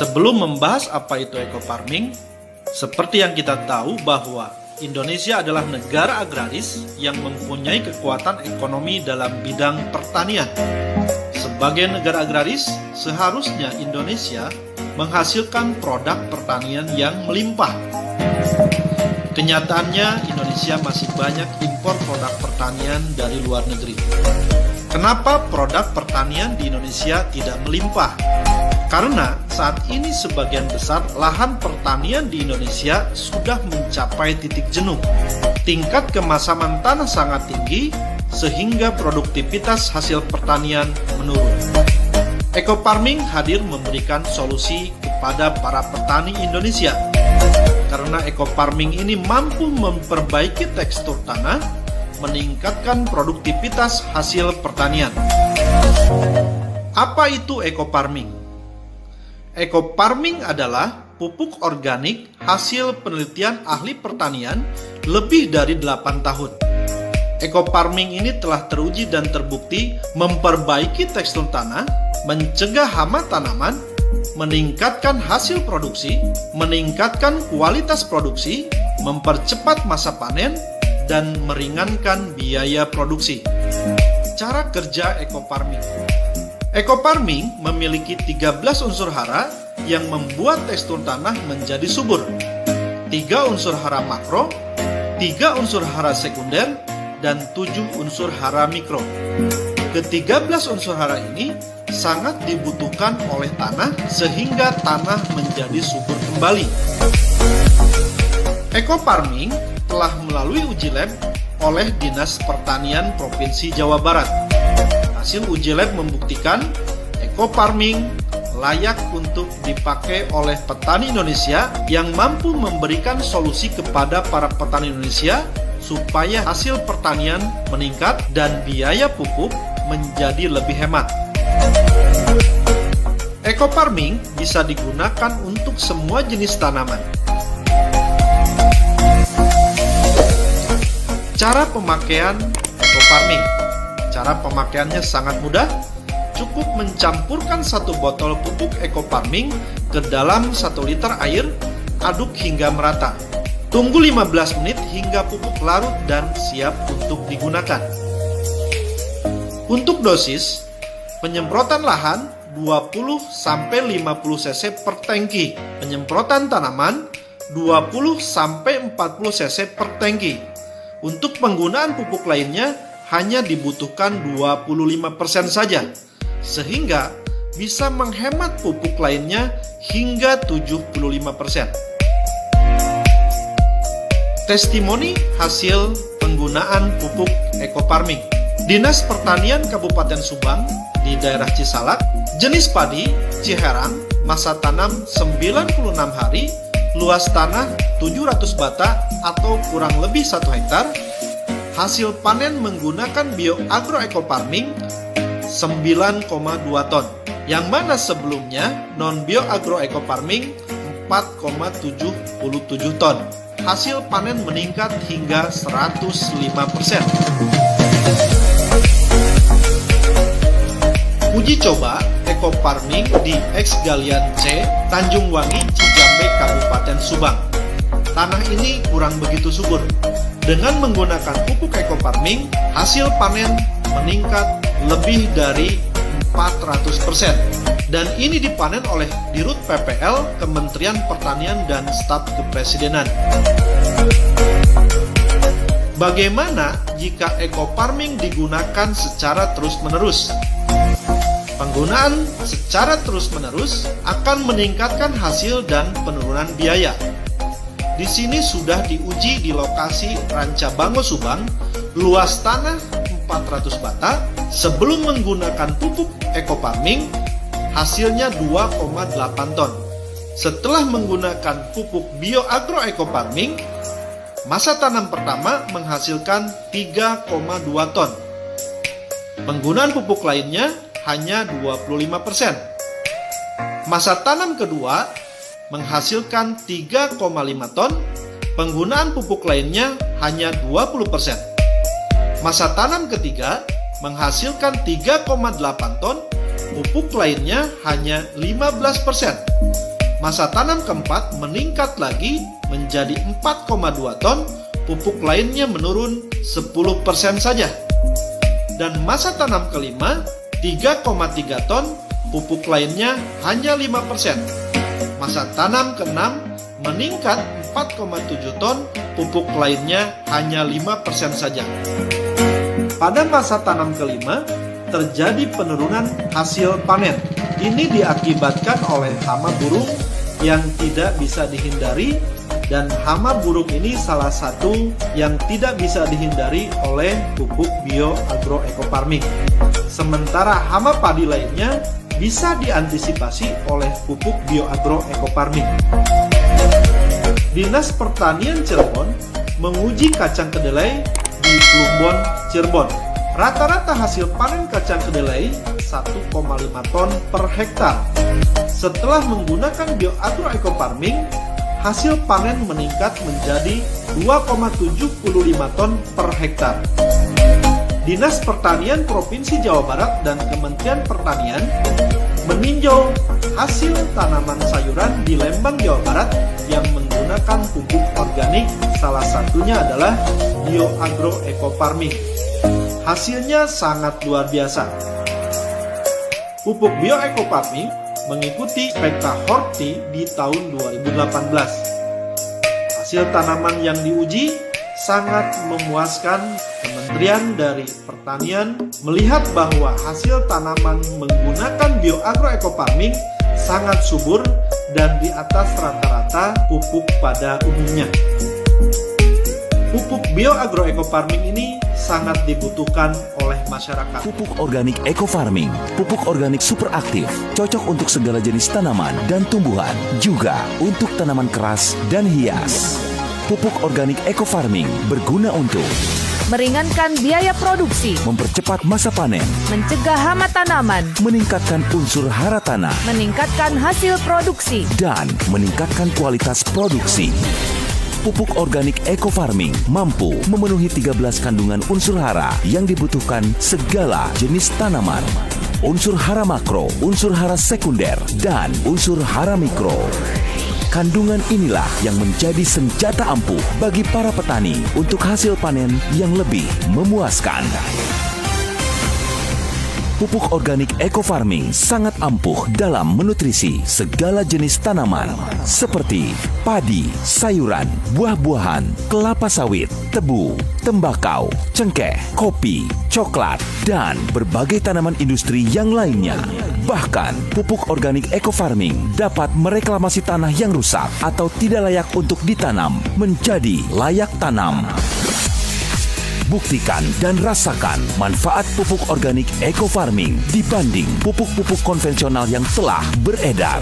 Sebelum membahas apa itu eco farming, seperti yang kita tahu bahwa Indonesia adalah negara agraris yang mempunyai kekuatan ekonomi dalam bidang pertanian. Sebagai negara agraris, seharusnya Indonesia menghasilkan produk pertanian yang melimpah. Kenyataannya, Indonesia masih banyak impor produk pertanian dari luar negeri. Kenapa produk pertanian di Indonesia tidak melimpah? Karena saat ini sebagian besar lahan pertanian di Indonesia sudah mencapai titik jenuh. Tingkat kemasaman tanah sangat tinggi, sehingga produktivitas hasil pertanian menurun. Eco farming hadir memberikan solusi kepada para petani Indonesia. Karena eco farming ini mampu memperbaiki tekstur tanah, meningkatkan produktivitas hasil pertanian. Apa itu eco farming? Eco farming adalah pupuk organik hasil penelitian ahli pertanian lebih dari 8 tahun. Eco farming ini telah teruji dan terbukti memperbaiki tekstur tanah, mencegah hama tanaman, meningkatkan hasil produksi, meningkatkan kualitas produksi, mempercepat masa panen, dan meringankan biaya produksi. Cara kerja eco farming. Eco farming memiliki 13 unsur hara yang membuat tekstur tanah menjadi subur. 3 unsur hara makro, 3 unsur hara sekunder, dan 7 unsur hara mikro. Ke-13 unsur hara ini sangat dibutuhkan oleh tanah sehingga tanah menjadi subur kembali. Eco farming telah melalui uji lab oleh Dinas Pertanian Provinsi Jawa Barat. Hasil uji lab membuktikan eco farming layak untuk dipakai oleh petani Indonesia yang mampu memberikan solusi kepada para petani Indonesia supaya hasil pertanian meningkat dan biaya pupuk menjadi lebih hemat. Eco farming bisa digunakan untuk semua jenis tanaman. Cara pemakaian eco farming. Cara pemakaiannya sangat mudah, cukup mencampurkan 1 botol pupuk eco farming ke dalam 1 liter air, aduk hingga merata. Tunggu 15 menit hingga pupuk larut dan siap untuk digunakan. Untuk dosis, penyemprotan lahan 20-50 cc per tangki, penyemprotan tanaman 20-40 cc per tangki. Untuk penggunaan pupuk lainnya hanya dibutuhkan 25% saja, sehingga bisa menghemat pupuk lainnya hingga 75%. Testimoni hasil penggunaan pupuk eco farming. Dinas Pertanian Kabupaten Subang di daerah Cisalak, jenis padi Ciherang, masa tanam 96 hari, luas tanah 700 bata atau kurang lebih 1 hektar. Hasil panen menggunakan bioagro eco farming 9,2 ton, yang mana sebelumnya non bioagro eco farming 4,77 ton. Hasil panen meningkat hingga 105%. Uji coba eco farming di X Galian C, Tanjung Wangi, Cijambe, Kabupaten Subang. Tanah ini kurang begitu subur. Dengan menggunakan pupuk eco farming, hasil panen meningkat lebih dari 400%. Dan ini dipanen oleh Dirut PPL, Kementerian Pertanian dan Staf Kepresidenan. Bagaimana jika eco farming digunakan secara terus-menerus? Penggunaan secara terus-menerus akan meningkatkan hasil dan penurunan biaya. Di sini sudah diuji di lokasi Rancabango Subang, luas tanah 400 bata. Sebelum menggunakan pupuk eco farming, hasilnya 2,8 ton. Setelah menggunakan pupuk bioagro eco farming, masa tanam pertama menghasilkan 3,2 ton. Penggunaan pupuk lainnya hanya 25%. Masa tanam kedua menghasilkan 3,5 ton, penggunaan pupuk lainnya hanya 20%. Masa tanam ketiga menghasilkan 3,8 ton, pupuk lainnya hanya 15%. Masa tanam keempat meningkat lagi menjadi 4,2 ton, pupuk lainnya menurun 10% saja. Dan masa tanam kelima 3,3 ton, pupuk lainnya hanya 5%. Masa tanam keenam meningkat 4,7 ton, pupuk lainnya hanya 5% saja. Pada masa tanam kelima, terjadi penurunan hasil panen. Ini diakibatkan oleh hama burung yang tidak bisa dihindari, dan hama burung ini salah satu yang tidak bisa dihindari oleh pupuk bioagroecofarming. Sementara hama padi lainnya bisa diantisipasi oleh pupuk bioagroecofarming. Dinas Pertanian Cirebon menguji kacang kedelai di Plumbon, Cirebon. Rata-rata hasil panen kacang kedelai 1,5 ton per hektar. Setelah menggunakan bioagroecofarming, hasil panen meningkat menjadi 2,75 ton per hektar. Dinas Pertanian Provinsi Jawa Barat dan Kementerian Pertanian meninjau hasil tanaman sayuran di Lembang, Jawa Barat yang menggunakan pupuk organik, salah satunya adalah bioagroecofarming. Hasilnya sangat luar biasa. Pupuk bioecofarming mengikuti PK Horti di tahun 2018. Hasil tanaman yang diuji sangat memuaskan. Kementerian dari Pertanian melihat bahwa hasil tanaman menggunakan bioagroecofarming sangat subur dan di atas rata-rata pupuk pada umumnya. Pupuk bioagroecofarming ini sangat dibutuhkan oleh masyarakat. Pupuk organik eco-farming, pupuk organik super aktif, cocok untuk segala jenis tanaman dan tumbuhan, juga untuk tanaman keras dan hias. Pupuk organik eco-farming berguna untuk meringankan biaya produksi, mempercepat masa panen, mencegah hama tanaman, meningkatkan unsur hara tanah, meningkatkan hasil produksi, dan meningkatkan kualitas produksi. Pupuk organik eco-farming mampu memenuhi 13 kandungan unsur hara yang dibutuhkan segala jenis tanaman. Unsur hara makro, unsur hara sekunder, dan unsur hara mikro. Kandungan inilah yang menjadi senjata ampuh bagi para petani untuk hasil panen yang lebih memuaskan. Pupuk organik eco-farming sangat ampuh dalam menutrisi segala jenis tanaman seperti padi, sayuran, buah-buahan, kelapa sawit, tebu, tembakau, cengkeh, kopi, coklat, dan berbagai tanaman industri yang lainnya. Bahkan, pupuk organik eco-farming dapat mereklamasi tanah yang rusak atau tidak layak untuk ditanam menjadi layak tanam. Buktikan dan rasakan manfaat pupuk organik eco-farming dibanding pupuk-pupuk konvensional yang telah beredar.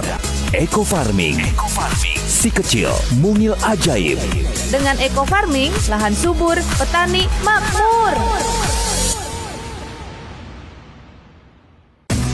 Eco-farming, si kecil mungil ajaib. Dengan eco-farming, lahan subur, petani makmur.